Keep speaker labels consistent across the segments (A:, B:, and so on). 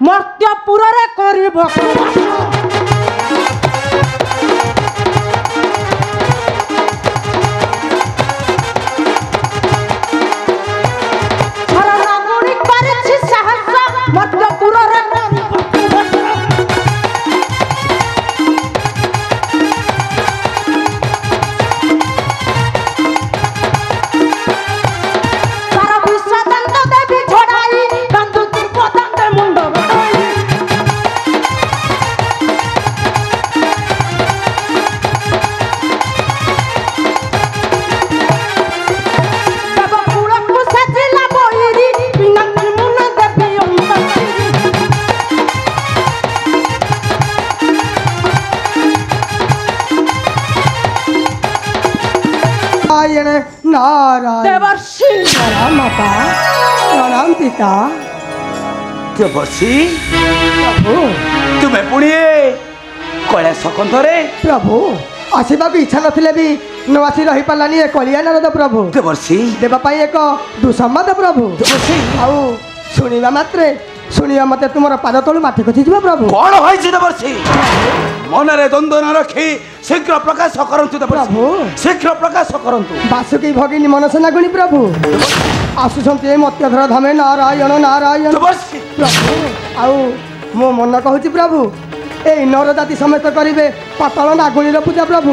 A: मर्त्यपुर रे करिब शरणागुणी करिछि साहस मर्त्यपुर रे नारायण देवर्षि प्रणाम माता प्रणाम पिता
B: देवर्षि
A: प्रभु
B: तुम्हें पुणी कैलाश कंठरे
A: प्रभु आसवा इच्छा नथिले भी न आसी रही पालानी कलिया नारद प्रभु
B: देवर्षि
A: देवाई एक दुसंवाद प्रभु
B: देवर्षि
A: आउ शुणा मात्रे शुणा मत तुम पाद तलू माटी खसी प्रभु
B: कौन होइछि देवर्षि मनरे द्वंद्व न रखी शीघ्र प्रकाश करंतु
A: प्रभु
B: शीघ्र प्रकाश करंतु
A: बासुकी भगिनी मनसना गुणी प्रभु आसुछंती मत्यधर धामे नारायण नारायण प्रभु आउ मो मन कहूँ प्रभु ए नर जाति समेत करेंगे पाताल नागुणी पूजा प्रभु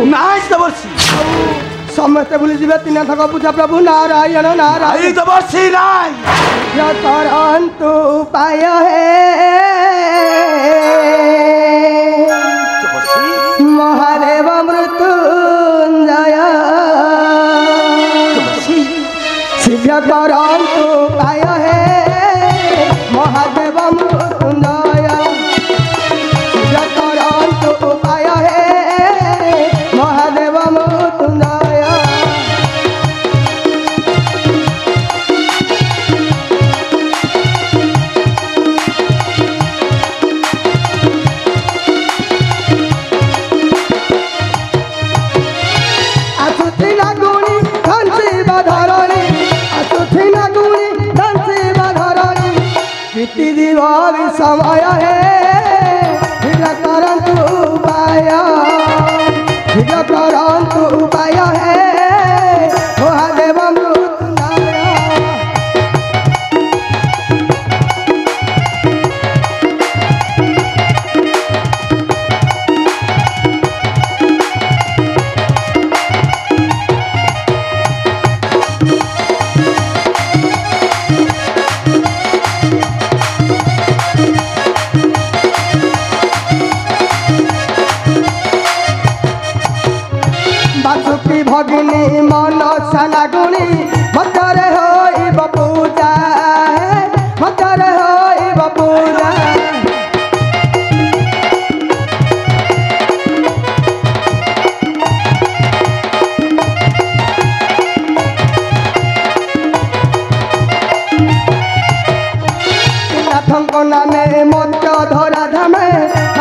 A: समस्ते भूली जी तीन थक पूजा प्रभु नारायण नारायण करंतु पाय महादेव मृत्युंजय शीघ्र करंतु पाय महादेव मृत्युंजय शीघ्र करंतु पाय महादेव मृत्युंजय समय है शीघ्र करंतु उपाय शीघ्र करंतु उपाय है महादेव मृत्युंजय भगिनी मन सनागुणी मତରେ होइब पूजा मତରେ होइब पूजा नाथଙ୍କ नामे मत्य धरा धामे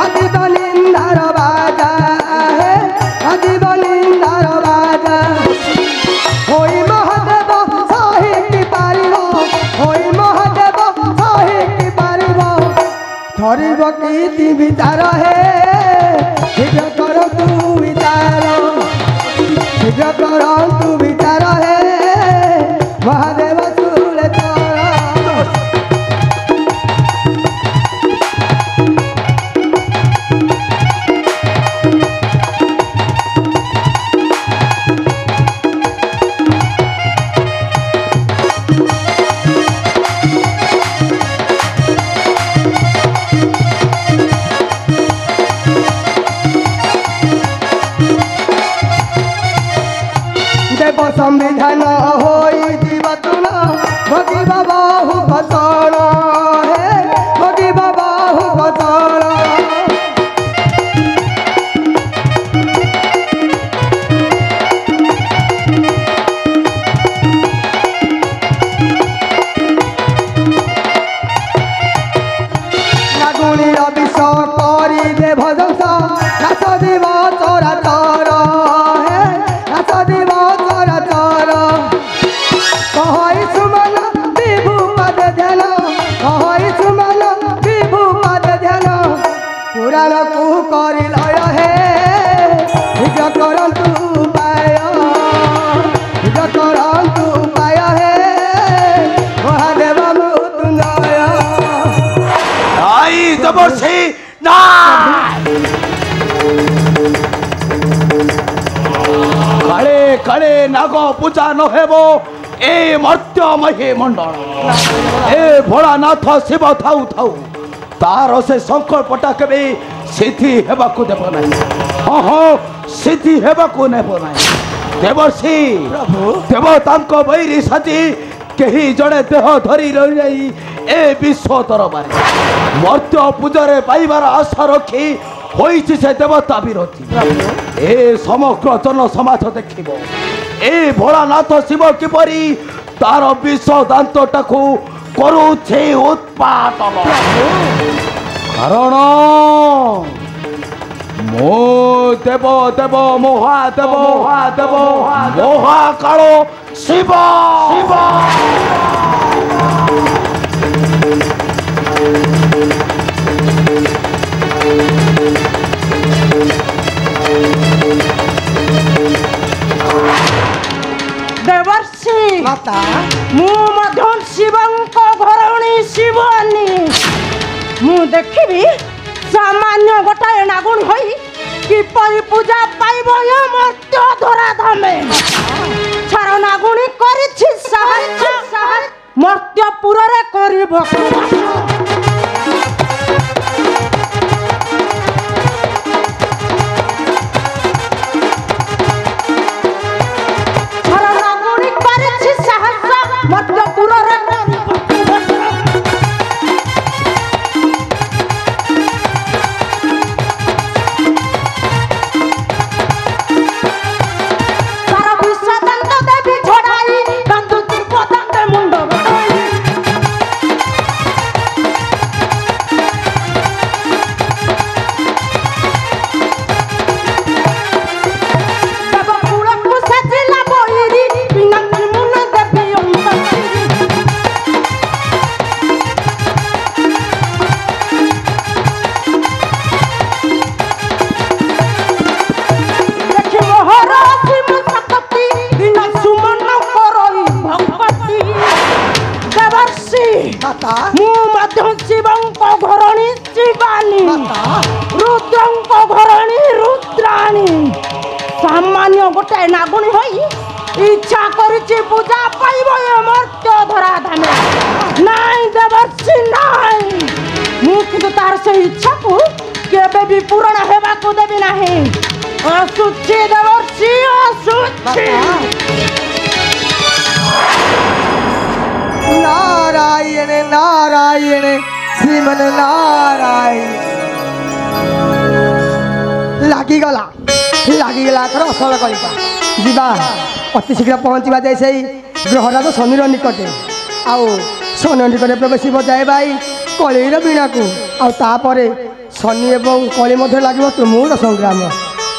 A: आदिब निंदार बाजा आदिब निंदार बाजा होई महादेव साहित्य पारिब होई महादेव साहित्य पारिब धरिब कीर्ति विचार हे शीघ्र करंतु विचार शीघ्र करंतु विचार हे महादेव सुले संविधान होई जीवतुल भगिब बाहु भसण हे भगिब बाहु भसण नागुणी विष करी दे भजंस नाच दिव चोरा चोर हे नाच दिव चोरा चोर कहई सुमन विभु पद ध्यान
B: যায় কালে কালে নাগ পূজা নহব এ মর্ত্যমহী মণ্ডল এ ভোଳାନାଥ ଶିବ ଥାଉ ଥାଉ ତାର ସେ ସଂକଳ୍ପଟା କେବେ ସିଦ୍ଧି ହେବାକୁ ଦେବ ନାହିଁ ହଁ ହଁ ସିଦ୍ଧି ହେବାକୁ ନେବ ନାହିଁ ଦେବର୍ଷି ଦେବତାଙ୍କ ବୈରୀ ସାଜି କେହି ଜଣେ ଦେହ ଧରି ରହିଯାଇ ଏ ବିଶ୍ୱ ଦରବାରେ ମର୍ତ୍ତ୍ୟ ପୂଜାରେ ପାଇବାର ଆଶା ରଖି ହୋଇଛି ସେ ଦେବତା ବିରୋଧୀ ଏ ସମଗ୍ର ଜନ ସମାଜ ଦେଖିବ ଏ ଭୋଳାନାଥ ଶିବ କିପରି ତାର ବିଷ ଦାନ୍ତଟାକୁ କରୁଛି ଉତ୍ପାଦନ କାରଣ ମୋ ଦେବ ଦେବ ମହାଦେବ ମହାଦେବ ମହାକାଳ ଶିବ ଶିବ
C: देवर्षि
A: माता
C: मु मध्य शिवंक घरणी शिवानी मु देखिबी सामान्य गोटाए नागुणी होई किपरि पूजा पाइब या मर्त्य धरा धामे छार नागुणी करिछि साहस्य मर्त्यपुर रे करिब सामान्य गोटे नागुणी होई इच्छा करिछि पूजा पाइब मर्त्य धरा धामे नाई देवर्षि नाई मु किंतु तार से इच्छा को केबे भी पूर्ण हेबा को देबी नाही असुचि देवर्षि असुचि
A: नारायण नारायण श्रीमन नारायण लागिगला एथर असल कलिका जीवा अति शीघ्र पहुँचवा जाए से ग्रहराज शनिर निकटे आउ शनि निकटे प्रवेश जाए भाई कलिर वीणा को आउे शनि एवं कलि मध्य लगे तुमुल संग्राम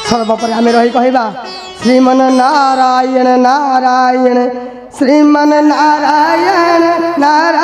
A: सर्वपर आम रही कहवा श्रीमन नारायण नारायण श्रीमन नारायण नारायण